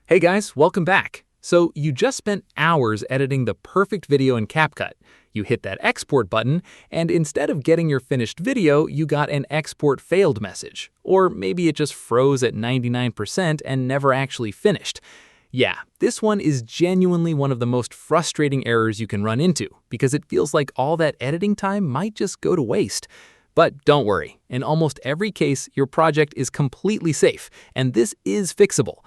Hey guys, welcome back. So you just spent hours editing the perfect video in CapCut. You hit that export button, and instead of getting your finished video, you got an export failed message. Or maybe it just froze at 99% and never actually finished. Yeah, this one is genuinely one of the most frustrating errors you can run into, because it feels like all that editing time might just go to waste. But don't worry, in almost every case, your project is completely safe, and this is fixable.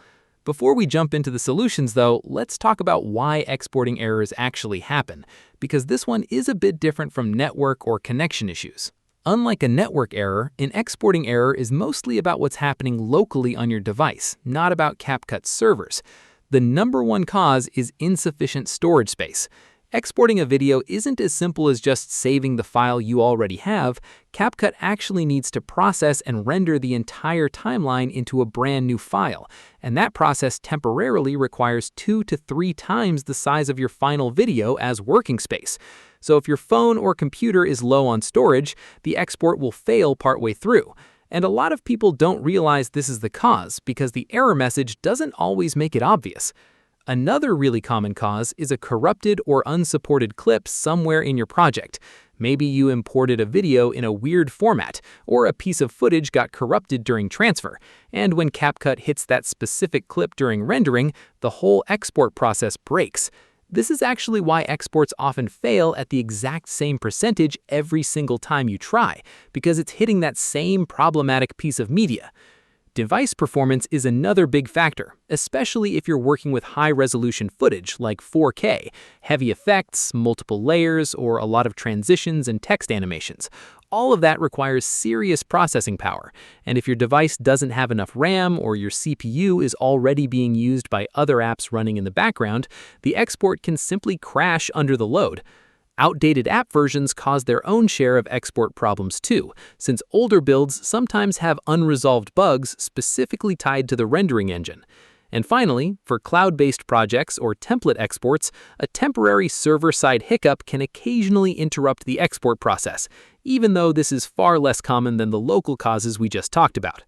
Before we jump into the solutions though, let's talk about why exporting errors actually happen, because this one is a bit different from network or connection issues. Unlike a network error, an exporting error is mostly about what's happening locally on your device, not about CapCut's servers. The number one cause is insufficient storage space. Exporting a video isn't as simple as just saving the file you already have. CapCut actually needs to process and render the entire timeline into a brand new file, and that process temporarily requires 2 to 3 times the size of your final video as working space. So if your phone or computer is low on storage, the export will fail partway through. And a lot of people don't realize this is the cause because the error message doesn't always make it obvious. Another really common cause is a corrupted or unsupported clip somewhere in your project. Maybe you imported a video in a weird format, or a piece of footage got corrupted during transfer, and when CapCut hits that specific clip during rendering, the whole export process breaks. This is actually why exports often fail at the exact same percentage every single time you try, because it's hitting that same problematic piece of media. Device performance is another big factor, especially if you're working with high-resolution footage like 4K, heavy effects, multiple layers, or a lot of transitions and text animations. All of that requires serious processing power, and if your device doesn't have enough RAM or your CPU is already being used by other apps running in the background, the export can simply crash under the load. Outdated app versions cause their own share of export problems too, since older builds sometimes have unresolved bugs specifically tied to the rendering engine. And finally, for cloud-based projects or template exports, a temporary server-side hiccup can occasionally interrupt the export process, even though this is far less common than the local causes we just talked about.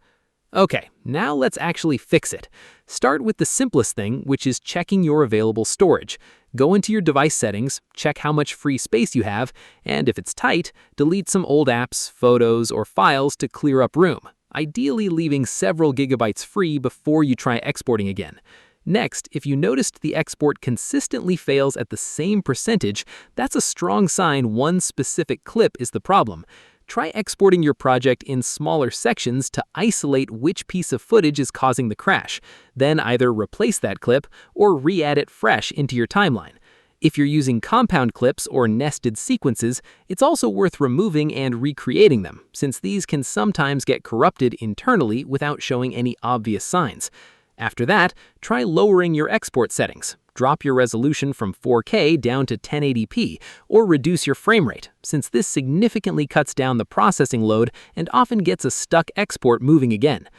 Okay, now let's actually fix it. Start with the simplest thing, which is checking your available storage. Go into your device settings, check how much free space you have, and if it's tight, delete some old apps, photos, or files to clear up room, ideally leaving several gigabytes free before you try exporting again. Next, if you noticed the export consistently fails at the same percentage, that's a strong sign one specific clip is the problem. Try exporting your project in smaller sections to isolate which piece of footage is causing the crash, then either replace that clip or re-add it fresh into your timeline. If you're using compound clips or nested sequences, it's also worth removing and recreating them, since these can sometimes get corrupted internally without showing any obvious signs. After that, try lowering your export settings. Drop your resolution from 4K down to 1080p, or reduce your frame rate, since this significantly cuts down the processing load and often gets a stuck export moving again.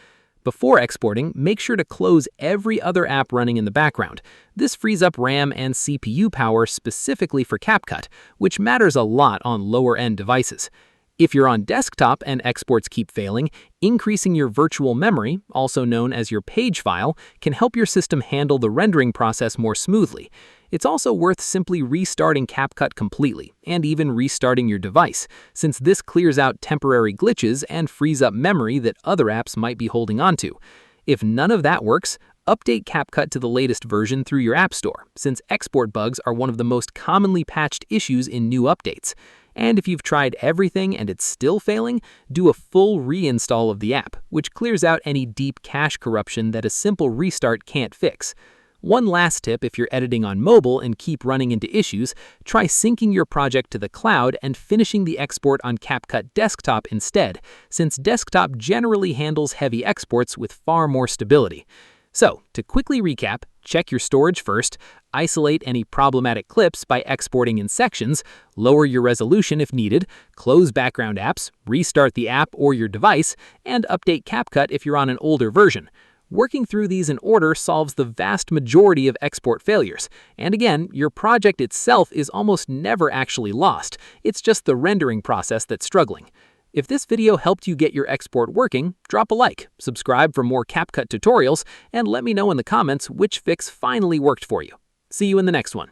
Before exporting, make sure to close every other app running in the background. This frees up RAM and CPU power specifically for CapCut, which matters a lot on lower-end devices. If you're on desktop and exports keep failing, increasing your virtual memory, also known as your page file, can help your system handle the rendering process more smoothly. It's also worth simply restarting CapCut completely, and even restarting your device, since this clears out temporary glitches and frees up memory that other apps might be holding onto. If none of that works, update CapCut to the latest version through your App Store, since export bugs are one of the most commonly patched issues in new updates. And if you've tried everything and it's still failing, do a full reinstall of the app, which clears out any deep cache corruption that a simple restart can't fix. One last tip if you're editing on mobile and keep running into issues, try syncing your project to the cloud and finishing the export on CapCut Desktop instead, since desktop generally handles heavy exports with far more stability. So, to quickly recap, check your storage first, isolate any problematic clips by exporting in sections, lower your resolution if needed, close background apps, restart the app or your device, and update CapCut if you're on an older version. Working through these in order solves the vast majority of export failures. And again, your project itself is almost never actually lost. It's just the rendering process that's struggling. If this video helped you get your export working, drop a like, subscribe for more CapCut tutorials, and let me know in the comments which fix finally worked for you. See you in the next one.